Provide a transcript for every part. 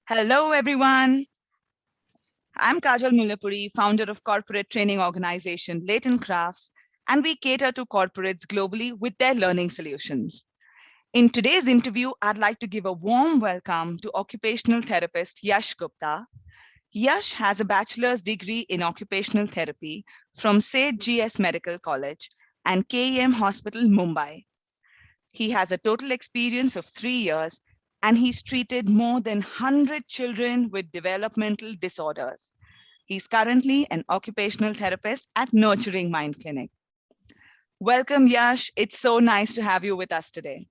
Hello, everyone. I'm Kajal Mullapudi, founder of corporate training organization Latent Crafts, and we cater to corporates globally with their learning solutions. In today's interview, I'd like to give a warm welcome to occupational therapist Yash Gupta. Yash has a bachelor's degree in occupational therapy from Seth GS Medical College and KEM Hospital, Mumbai. He has a total experience of 3 years and he's treated more than 100 children with developmental disorders. He's currently an occupational therapist at Nurturing Mind Clinic. Welcome, Yash. It's so nice to have you with us today.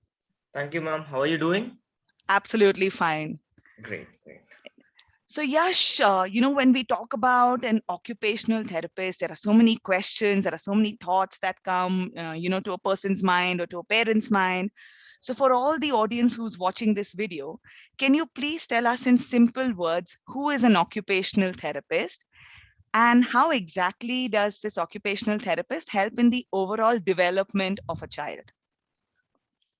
Thank you, ma'am. How are you doing? Absolutely fine. Great, great. So, Yash, when we talk about an occupational therapist, there are so many questions, there are so many thoughts that come, to a person's mind or to a parent's mind. So, for all the audience who's watching this video, can you please tell us in simple words who is an occupational therapist and how exactly does this occupational therapist help in the overall development of a child?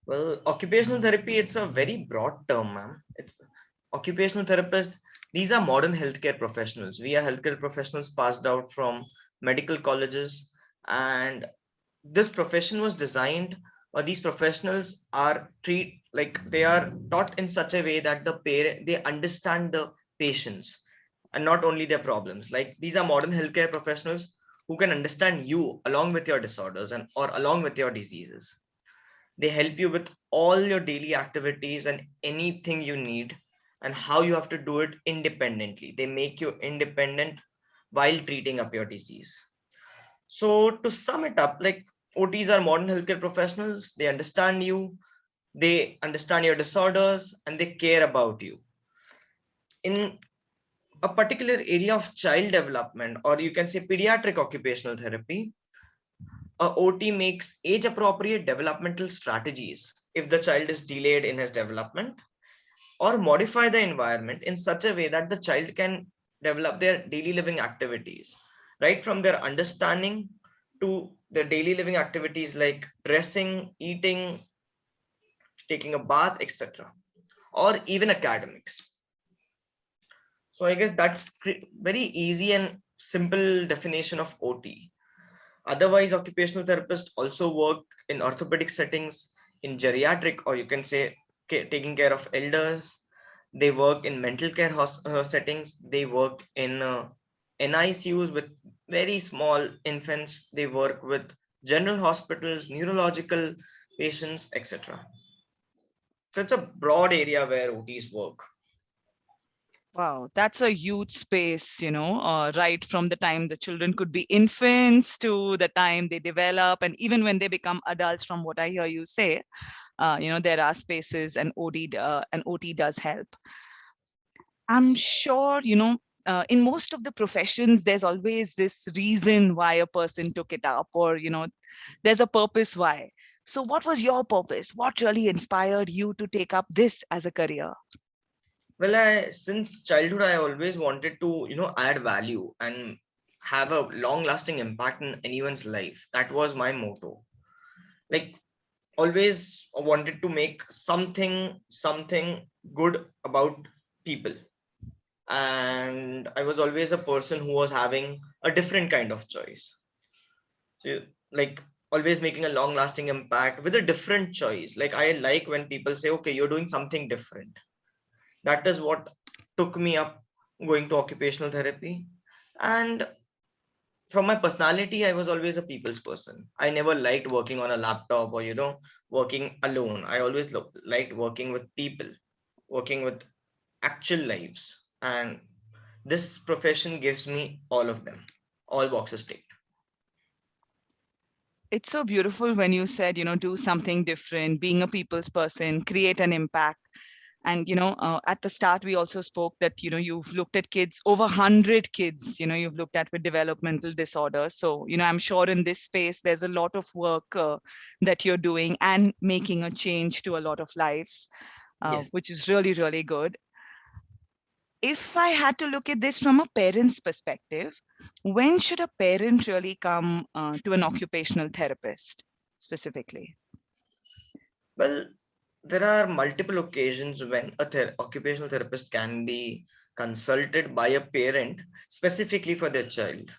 Well, occupational therapy, it's a very broad term, ma'am. It's occupational therapists. These are modern healthcare professionals. We are healthcare professionals passed out from medical colleges, and this profession was designed, or these professionals are treat like they are taught in such a way that the parent they understand the patients and not only their problems. Like these are modern healthcare professionals who can understand you along with your disorders and or along with your diseases. They help you with all your daily activities and anything you need and how you have to do it independently. They make you independent while treating up your disease. So to sum it up, like OTs are modern healthcare professionals. They understand you, they understand your disorders, and they care about you. In a particular area of child development, or you can say pediatric occupational therapy, a OT makes age appropriate developmental strategies if the child is delayed in his development, or modify the environment in such a way that the child can develop their daily living activities, right from their understanding to their daily living activities like dressing, eating, taking a bath, etc., or even academics. So I guess that's very easy and simple definition of OT. Otherwise, occupational therapists also work in orthopedic settings, in geriatric, or you can say taking care of elders. They work in mental care settings. They work in NICUs with very small infants. They work with general hospitals, neurological patients, etc. So it's a broad area where OTs work. Wow, that's a huge space, right from the time the children could be infants to the time they develop, and even when they become adults, from what I hear you say, there are spaces and OT does help. I'm sure, in most of the professions, there's always this reason why a person took it up, or, there's a purpose why. So, what was your purpose? What really inspired you to take up this as a career? Well, I since childhood I always wanted to, add value and have a long-lasting impact in anyone's life. That was my motto. Like always wanted to make something good about people. And I was always a person who was having a different kind of choice. So like always making a long-lasting impact with a different choice. Like I like when people say, okay, you're doing something different. That is what took me up going to occupational therapy. And from my personality, I was always a people's person. I never liked working on a laptop or working alone. I always liked working with people, working with actual lives. And this profession gives me all of them, all boxes ticked. It's so beautiful when you said, do something different, being a people's person, create an impact. And, at the start, we also spoke that, you've looked at kids, over 100 kids, you've looked at with developmental disorders. So, I'm sure in this space, there's a lot of work that you're doing and making a change to a lot of lives, Yes. which is really, really good. If I had to look at this from a parent's perspective, when should a parent really come to an occupational therapist specifically? Well, There are multiple occasions when a occupational therapist can be consulted by a parent specifically for their child.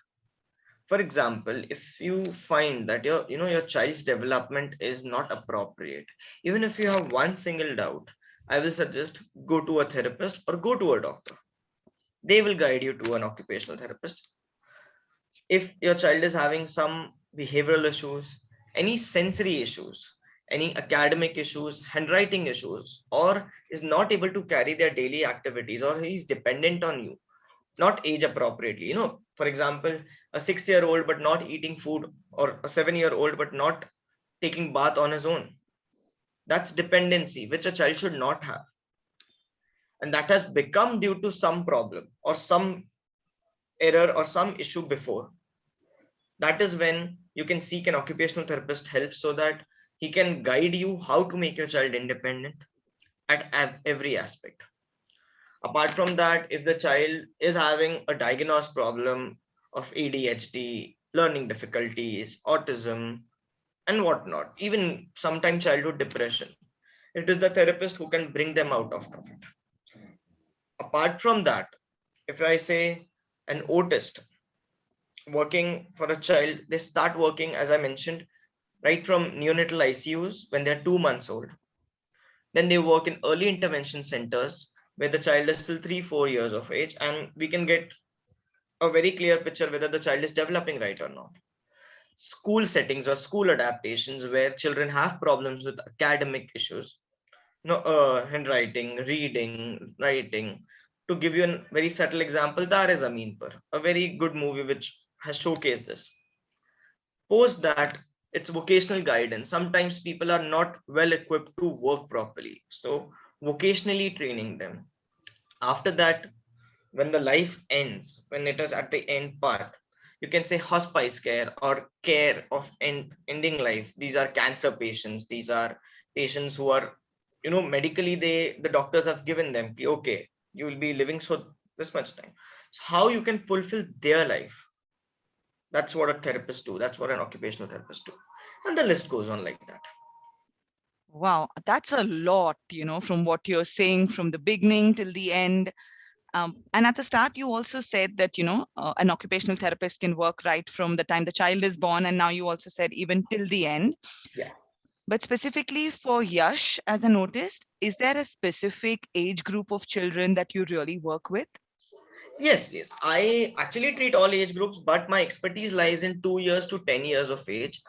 For example, if you find that your child's development is not appropriate, even if you have one single doubt, I will suggest go to a therapist or go to a doctor. They will guide you to an occupational therapist. If your child is having some behavioral issues, any sensory issues, any academic issues, handwriting issues, or is not able to carry their daily activities, or he's dependent on you, not age appropriately. For example, a 6-year old but not eating food, or a 7-year old but not taking bath on his own. That's dependency, which a child should not have. And that has become due to some problem or some error or some issue before. That is when you can seek an occupational therapist help, so that he can guide you how to make your child independent at every aspect. Apart from that, if the child is having a diagnosed problem of ADHD, learning difficulties, autism, and whatnot, even sometimes childhood depression, it is the therapist who can bring them out of it. Apart from that, if I say an autist working for a child, they start working, as I mentioned, right from neonatal ICUs when they're 2 months old. Then they work in early intervention centers where the child is still 3-4 years of age, and we can get a very clear picture whether the child is developing right or not. School settings or school adaptations where children have problems with academic issues, handwriting, reading, writing. To give you a very subtle example, Dar is Zameen Par, a very good movie which has showcased this. Post that, it's vocational guidance. Sometimes people are not well equipped to work properly. So vocationally training them. After that, when the life ends, when it is at the end part, you can say hospice care or care of ending life. These are cancer patients. These are patients who are, medically, the doctors have given them, okay, you will be living so this much time. So how you can fulfill their life, that's what a therapist do. That's what an occupational therapist do. And the list goes on like that. Wow, that's a lot, from what you're saying from the beginning till the end. And at the start, you also said that, an occupational therapist can work right from the time the child is born. And now you also said even till the end. Yeah. But specifically for Yash as an autist, is there a specific age group of children that you really work with? Yes, yes. I actually treat all age groups, but my expertise lies in 2 years to 10 years of age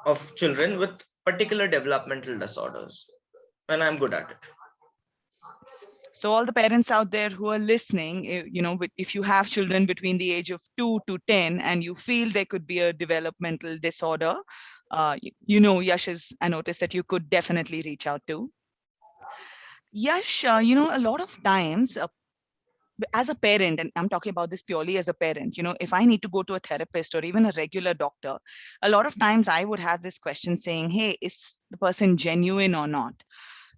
of children with particular developmental disorders. And I'm good at it. So all the parents out there who are listening, if you have children between the age of 2 to 10 and you feel there could be a developmental disorder, Yash is a notice that you could definitely reach out to. Yash, a lot of times as a parent, and I'm talking about this purely as a parent, if I need to go to a therapist or even a regular doctor, a lot of times I would have this question saying, hey, is the person genuine or not?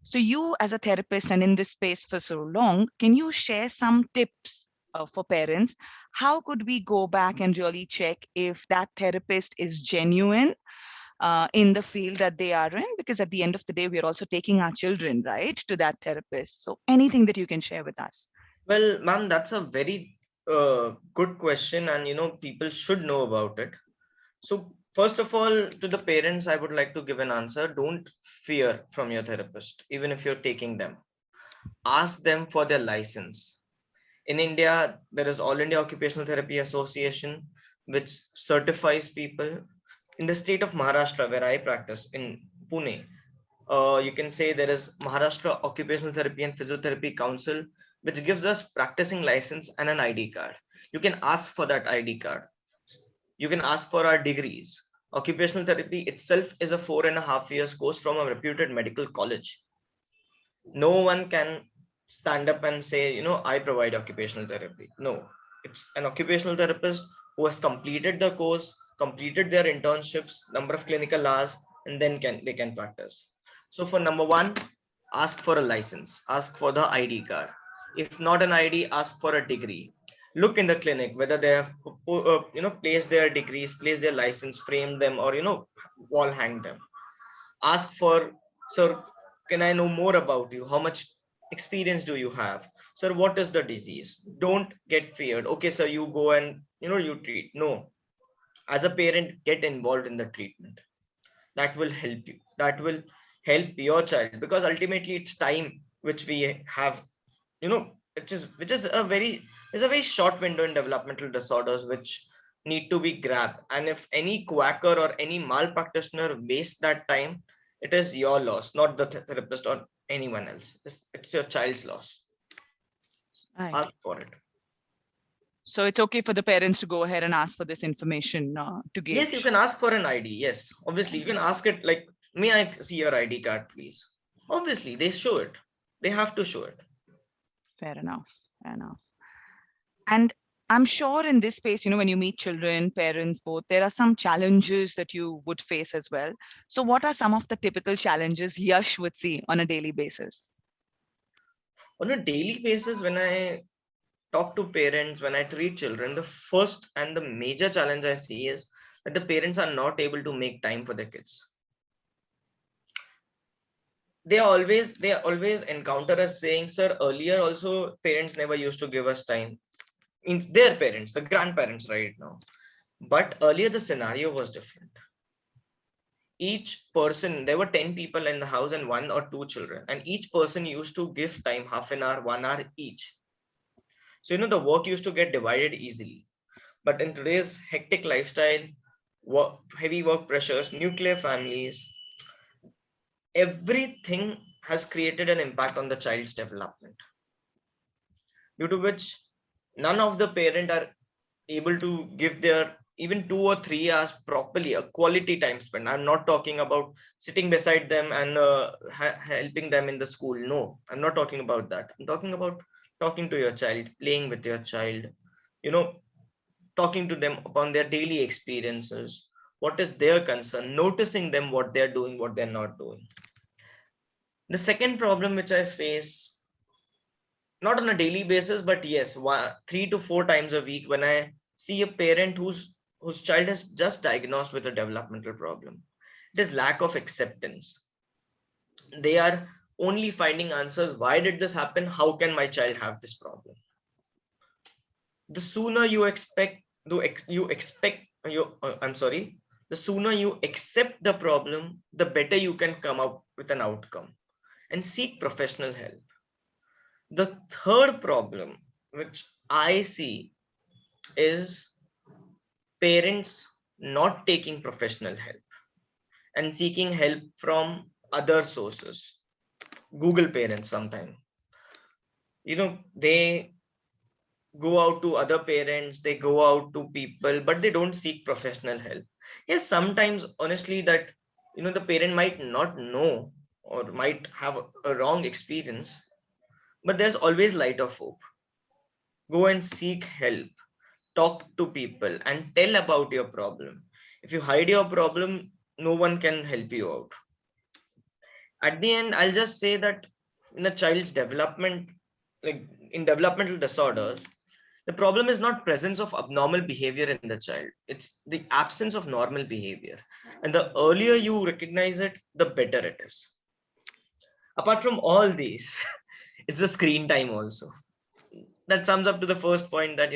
So, you as a therapist and in this space for so long, can you share some tips for parents? How could we go back and really check if that therapist is genuine in the field that they are in? Because at the end of the day, we are also taking our children, right, to that therapist. So, anything that you can share with us? Well, ma'am, that's a very good question, and people should know about it. So, first of all, to the parents, I would like to give an answer. Don't fear from your therapist, even if you're taking them. Ask them for their license. In India, there is All India Occupational Therapy Association, which certifies people. In the state of Maharashtra, where I practice in Pune, you can say there is Maharashtra Occupational Therapy and Physiotherapy Council, which gives us practicing license and an ID card. You can ask for that ID card. You can ask for our degrees. Occupational therapy itself is a 4.5 years course from a reputed medical college. No one can stand up and say, I provide occupational therapy. No, it's an occupational therapist who has completed the course, completed their internships, number of clinical hours, and then they can practice. So for number one, ask for a license, ask for the ID card. If not an ID, ask for a degree. Look in the clinic whether they have placed their degrees, placed their license, framed them, or wall hang them. Ask for, sir, Can I know more about you? How much experience do you have? Sir, what is the disease? Don't get feared. Okay, sir, you go and you treat. No. As a parent, get involved in the treatment. That will help you. That will help your child, because ultimately it's time which we have, which is a very short window in developmental disorders which need to be grabbed. And if any quacker or any malpractitioner wastes that time, it is your loss, not the therapist or anyone else. It's your child's loss. Right. Ask for it. So it's okay for the parents to go ahead and ask for this information to give. Yes, you can ask for an ID. Yes, obviously you can ask it like, may I see your ID card, please? Obviously they show it. They have to show it. Fair enough. Fair enough. And I'm sure in this space, when you meet children, parents, both, there are some challenges that you would face as well. So, what are some of the typical challenges Yash would see on a daily basis? On a daily basis, when I talk to parents, when I treat children, the first and the major challenge I see is that the parents are not able to make time for their kids. They always encounter us saying, sir, earlier also parents never used to give us time. Means their parents, the grandparents right now. But earlier the scenario was different. Each person, there were 10 people in the house and one or two children, and each person used to give time, half an hour, 1 hour each. So the work used to get divided easily. But in today's hectic lifestyle, heavy work pressures, nuclear families, everything has created an impact on the child's development, due to which none of the parent are able to give their even 2 or 3 hours properly, a quality time spent. I'm not talking about sitting beside them and helping them in the school. No, I'm not talking about that. I'm talking about talking to your child, playing with your child, you know talking to them upon their daily experiences, what is their concern, noticing them, what they're doing, what they're not doing. The second problem which I face, not on a daily basis, but yes, 3 to 4 times a week, when I see a parent whose child has just diagnosed with a developmental problem, it is lack of acceptance. They are only finding answers. Why did this happen? How can my child have this problem? The sooner you expect you expect you I'm sorry, the sooner you accept the problem, the better you can come up with an outcome and seek professional help. The third problem which I see is parents not taking professional help and seeking help from other sources. Google parents sometimes, they go out to other parents, they go out to people, but they don't seek professional help. Yes, sometimes honestly that the parent might not know or might have a wrong experience, but there's always light of hope. Go and seek help, talk to people and tell about your problem. If you hide your problem, no one can help you out. At the end, I'll just say that in a child's development, like in developmental disorders, the problem is not presence of abnormal behavior in the child. It's the absence of normal behavior. And the earlier you recognize it, the better it is. Apart from all these, it's the screen time also. That sums up to the first point that,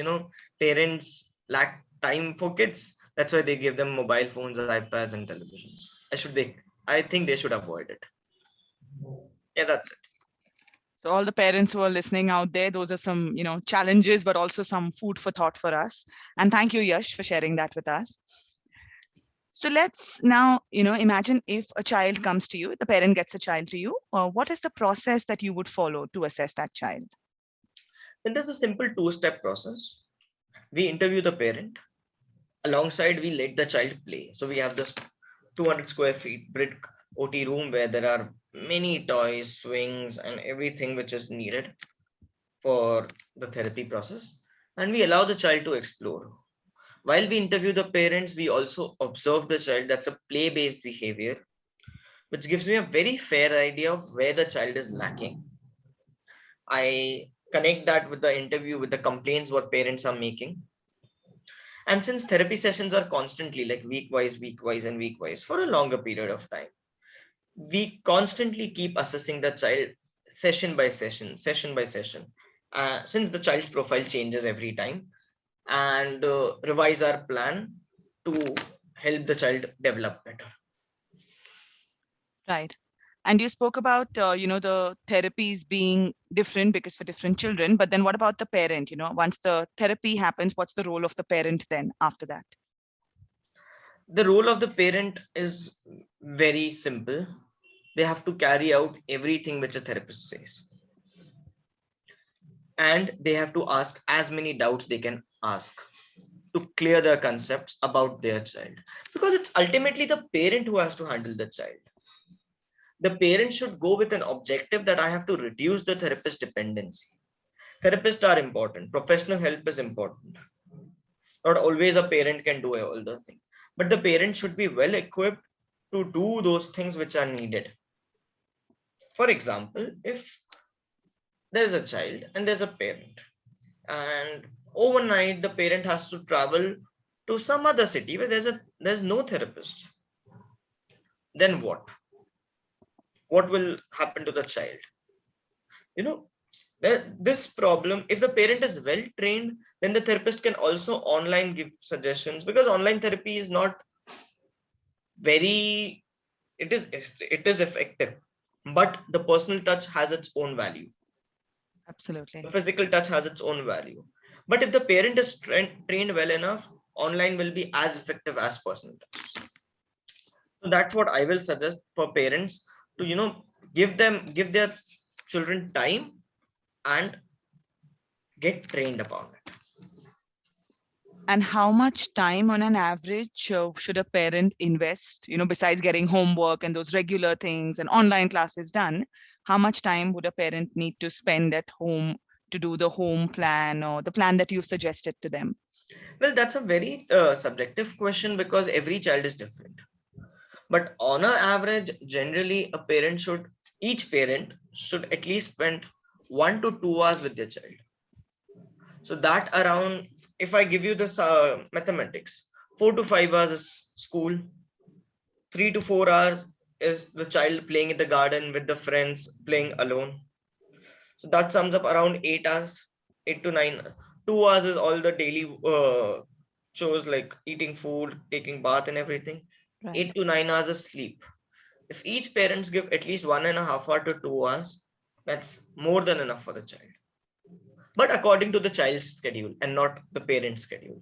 parents lack time for kids. That's why they give them mobile phones, iPads, and televisions. I think they should avoid it. Yeah, that's it. So, all the parents who are listening out there, those are some, challenges, but also some food for thought for us. And thank you, Yash, for sharing that with us. So let's now, imagine if a child comes to you, the parent gets a child to you. What is the process that you would follow to assess that child? Then there's a simple two-step process. We interview the parent. Alongside, we let the child play. So we have this 200 square feet brick OT room where there are many toys, swings, and everything which is needed for the therapy process. And we allow the child to explore. While we interview the parents, we also observe the child. That's a play-based behavior, which gives me a very fair idea of where the child is lacking. I connect that with the interview, with the complaints what parents are making. And since therapy sessions are constantly like week wise, and week wise for a longer period of time, we constantly keep assessing the child session by session by session, since the child's profile changes every time, and revise our plan to help the child develop better. Right. And you spoke about, the therapies being different because for different children. But then what about the parent? Once the therapy happens, what's the role of the parent then after that? The role of the parent is very simple. They have to carry out everything which a therapist says, and they have to ask as many doubts they can ask to clear their concepts about their child, because it's ultimately the parent who has to handle the child. The parent should go with an objective that I have to reduce the therapist dependency. Therapists are important, professional help is important. Not always a parent can do all the things, but the parent should be well equipped to do those things which are needed. For example, if there's a child and there's a parent, and overnight the parent has to travel to some other city where there's no therapist, then what will happen to the child? You know, this problem, if the parent is well trained, then the therapist can also online give suggestions, because online therapy is not very, it is effective, but the personal touch has its own value. The Absolutely. physical touch has its own value. But if the parent is trained well enough, online will be as effective as personal touch. So that's what I will suggest for parents to, give their children time and get trained upon it. And how much time on an average should a parent invest, besides getting homework and those regular things and online classes done? How much time would a parent need to spend at home to do the home plan or the plan that you've suggested to them? Well, that's a very subjective question, because every child is different. But on an average, generally, each parent should at least spend 1 to 2 hours with their child. So that around, if I give you this mathematics, 4 to 5 hours is school, 3 to 4 hours is the child playing in the garden with the friends, playing alone. So that sums up around 8 hours, 8 to 9. 2 hours is all the daily chores like eating food, taking bath, and everything. Right. 8 to 9 hours is sleep. If each parents give at least 1.5 hour to 2 hours, that's more than enough for the child. But according to the child's schedule and not the parent's schedule.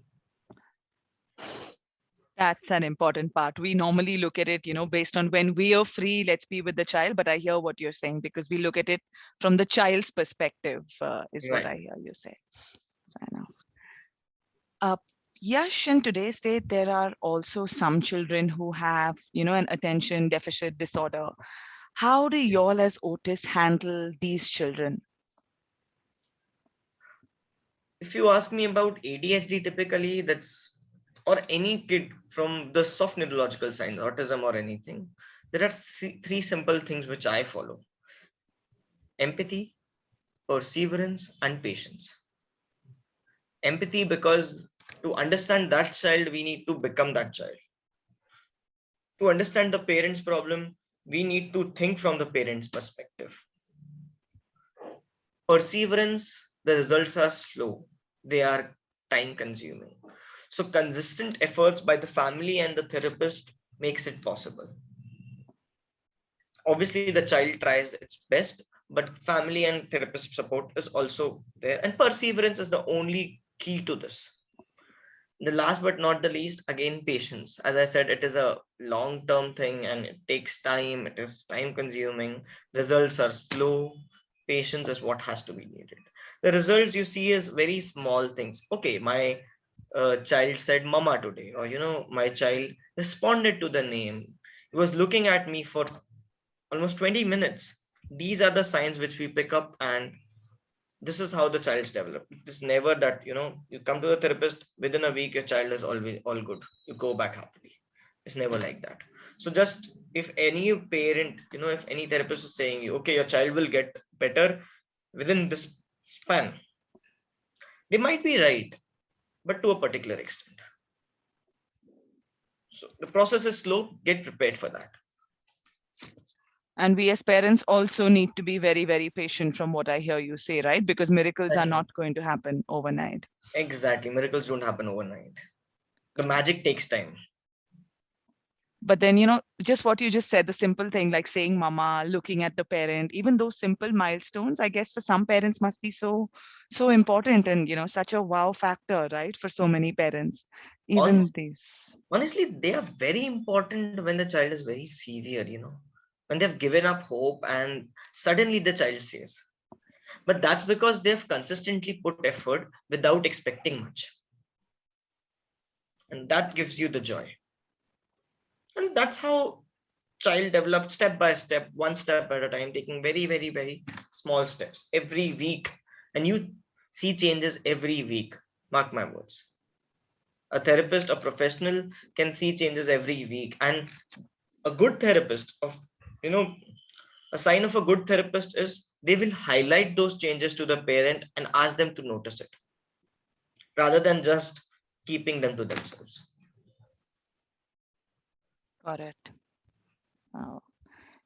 That's an important part. We normally look at it, based on when we are free, let's be with the child. But I hear what you're saying because we look at it from the child's perspective, is what Right. I hear you say. Fair enough. Uh, Yash, in today's date, there are also some children who have, an attention deficit disorder. How do y'all as Otis handle these children? If you ask me about ADHD, typically that's, or any kid from the soft neurological signs, autism or anything, there are three simple things which I follow: empathy, perseverance, and patience. Empathy, because to understand that child, we need to become that child. To understand the parent's problem, we need to think from the parent's perspective. Perseverance, the results are slow, they are time consuming. So consistent efforts by the family and the therapist makes it possible. Obviously the child tries its best, but family and therapist support is also there, and perseverance is the only key to this. The last but not the least, again, patience. As I said, it is a long term thing and it takes time, it is time consuming, results are slow. Patience is what has to be needed. The results you see is very small things. Okay, my child said mama today, or my child responded to the name, he was looking at me for almost 20 minutes. These are the signs which we pick up, and this is how the child's develop. It's never that you come to the therapist, within a week your child is always all good, you go back happily. It's never like that. So just, if any parent, if any therapist is saying you, okay, your child will get better within this span, they might be right, but to a particular extent. So the process is slow, get prepared for that. And we as parents also need to be very, very patient from what I hear you say, right? Because miracles are Exactly. not going to happen overnight. Exactly. Miracles don't happen overnight. The magic takes time. But then, just what you just said, the simple thing like saying mama, looking at the parent, even those simple milestones, I guess for some parents must be so important and, such a wow factor, right? For so many parents, even Honest, this. honestly, they are very important when the child is very severe, when they've given up hope and suddenly the child says. But that's because they've consistently put effort without expecting much. And that gives you the joy. And that's how child develops step by step, one step at a time, taking very, very, very small steps every week. And you see changes every week. Mark my words. A therapist, a professional can see changes every week. And a good therapist of, you know, a sign of a good therapist is they will highlight those changes to the parent and ask them to notice it rather than just keeping them to themselves. Got it. Uh,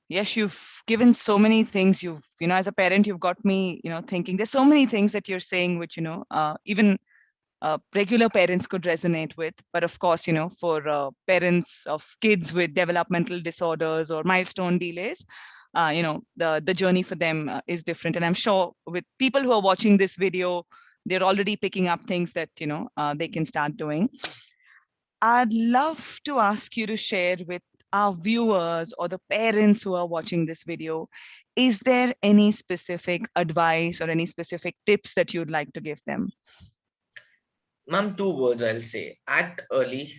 yes, you've given so many things. As a parent, you've got me, thinking. There's so many things that you're saying, which, even regular parents could resonate with. But of course, for parents of kids with developmental disorders or milestone delays, the journey for them is different. And I'm sure with people who are watching this video, they're already picking up things that they can start doing. I'd love to ask you to share with our viewers or the parents who are watching this video. Is there any specific advice or any specific tips that you'd like to give them? Ma'am, two words I'll say: act early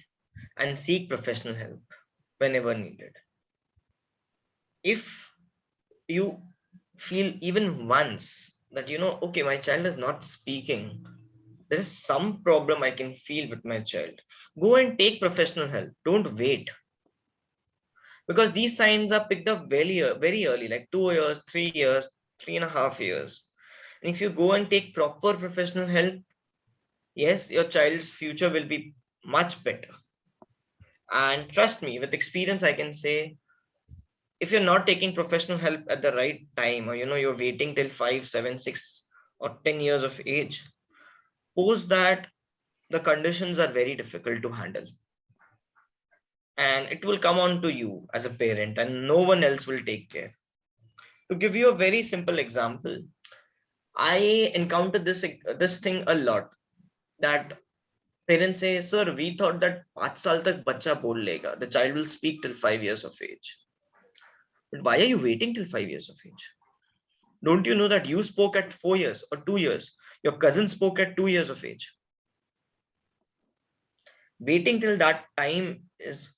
and seek professional help whenever needed. If you feel even once that, okay, my child is not speaking, there is some problem I can feel with my child, go and take professional help. Don't wait, because these signs are picked up very early, like 2 years, 3 years, 3.5 years. And if you go and take proper professional help, yes, your child's future will be much better. And trust me, with experience, I can say, if you're not taking professional help at the right time, or you're waiting till 5, 7, 6 or 10 years of age, post that, the conditions are very difficult to handle, and it will come on to you as a parent, and no one else will take care. To give you a very simple example, I encountered this thing a lot, that parents say, sir, we thought that 5 saal tak bacha bol lega, the child will speak till 5 years of age. But why are you waiting till 5 years of age? Don't you know that you spoke at 4 years or 2 years? Your cousin spoke at 2 years of age. Waiting till that time is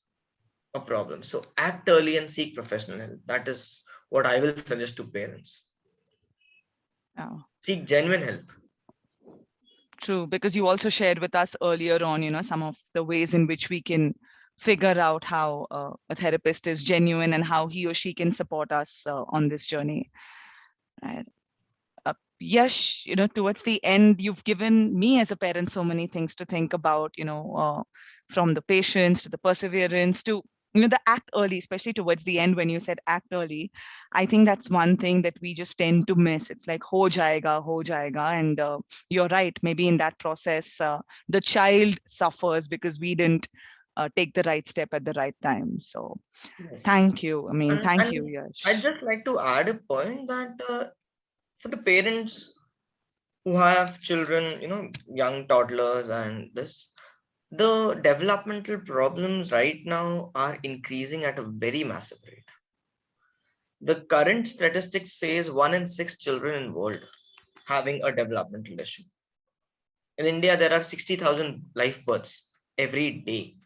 a problem. So act early and seek professional help. That is what I will suggest to parents. Oh, Seek genuine help. true, because you also shared with us earlier on, some of the ways in which we can figure out how a therapist is genuine and how he or she can support us on this journey. Right. Yash, towards the end, you've given me as a parent so many things to think about, from the patience to the perseverance to, the act early, especially towards the end when you said act early. I think that's one thing that we just tend to miss. It's like ho jayega, ho jayega. And you're right. Maybe in that process, the child suffers because we didn't take the right step at the right time. So Yes. thank you. I mean, And thank you, and I'd Yash. just like to add a point that, for the parents who have children, young toddlers and this, the developmental problems right now are increasing at a very massive rate. The current statistics says 1 in 6 children in world having a developmental issue. In India, there are 60,000 live births every day.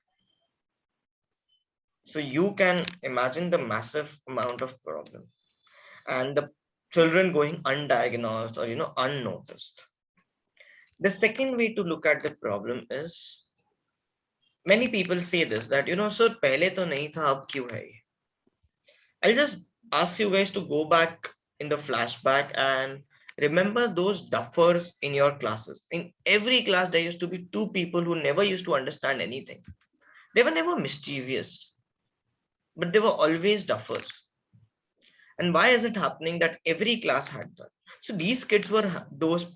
So you can imagine the massive amount of problem, and the children going undiagnosed or unnoticed. The second way to look at the problem is, many people say this, that sir, pehle to nahi tha, ab kyun hai ye? I'll just ask you guys to go back in the flashback and remember those duffers in your classes. In every class, there used to be two people who never used to understand anything. They were never mischievous, but they were always duffers. And why is it happening that every class had that? So these kids were those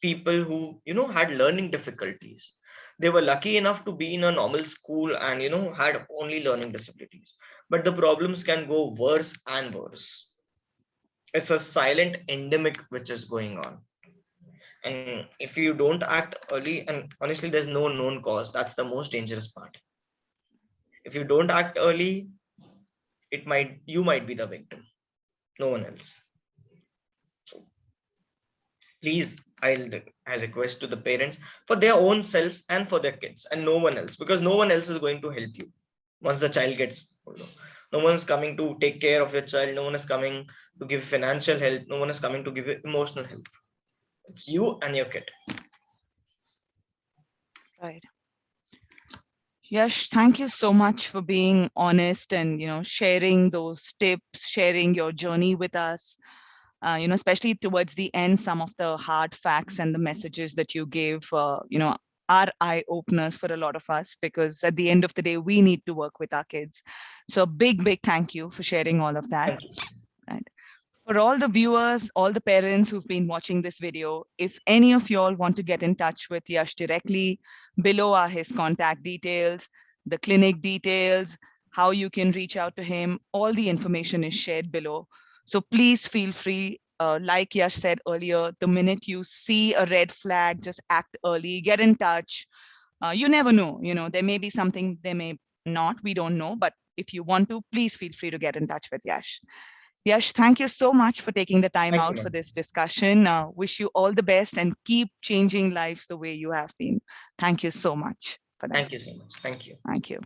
people who, had learning difficulties. They were lucky enough to be in a normal school and, had only learning disabilities, but the problems can go worse and worse. It's a silent endemic which is going on. And if you don't act early, and honestly there's no known cause, that's the most dangerous part. If you don't act early, you might be the victim, no one else. So please, I'll request to the parents, for their own self and for their kids and no one else, because no one else is going to help you once the child gets older. No one is coming to take care of your child, no one is coming to give financial help, no one is coming to give you emotional help. It's you and your kid. Right. Yash, thank you so much for being honest and sharing those tips, sharing your journey with us. Especially towards the end, some of the hard facts and the messages that you gave, are eye openers for a lot of us, because at the end of the day, we need to work with our kids. So big thank you for sharing all of that. Thank you. Right. For all the viewers, all the parents who've been watching this video, if any of y'all want to get in touch with Yash directly, below are his contact details, the clinic details, how you can reach out to him. All the information is shared below. So please feel free. Like Yash said earlier, the minute you see a red flag, just act early, get in touch. You never know, there may be something, there may not, we don't know. But if you want to, please feel free to get in touch with Yash. Yash, thank you so much for taking the time Thank you, out for ma'am. this discussion. Wish you all the best and keep changing lives the way you have been. Thank you so much for that. Thank you so much. Thank you. Thank you.